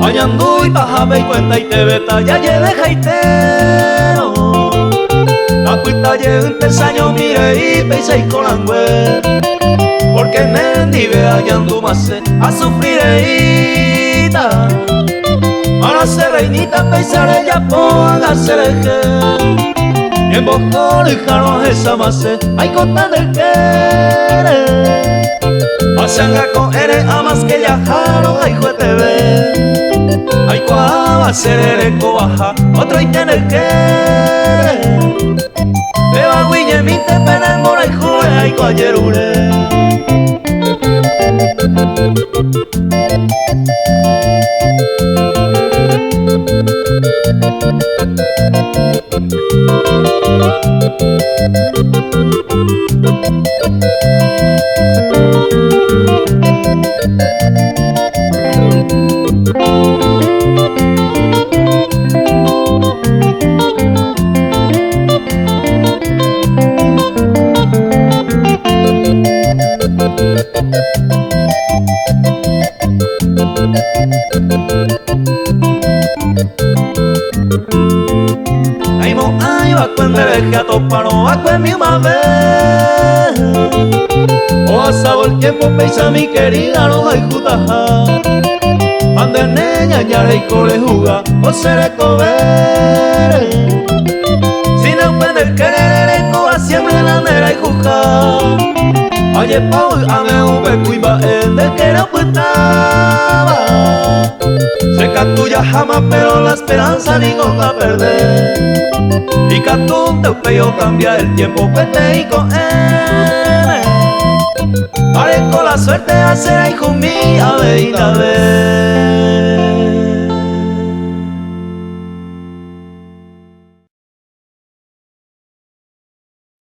Añandu y pajabe y cuenta y te beta ya ye de jaitero. Apuita ye un terzaño mire y peisa y colangüe. Porque nendi ve añandu más a sufrir eita. Ahora se reinita peisare ya ponga cereje. Y en bojo lejano esa mase hay cota del querer. Pasanga con ere amas que ya jaro hay juete ve. Hay cuava ser ere cobaja otro y tener que. Beba guille mi te pena mora y jure hay coayerure. Ay mo ay va cuando el gato paro va con mi mamá. O sabor el tiempo peisa mi querida no hay jutaja. Ande neña ñare y cole juga o seré cover. Si no puede el querer en Cuba siempre la nera y juja. Oye pau ame ube cuiba el de que no putaba. Se catuya jamás pero la esperanza ni con la perder. Y catún te peo cambia el tiempo pete y con él. Parezco la suerte de hacer ahí con mi ave y la vez.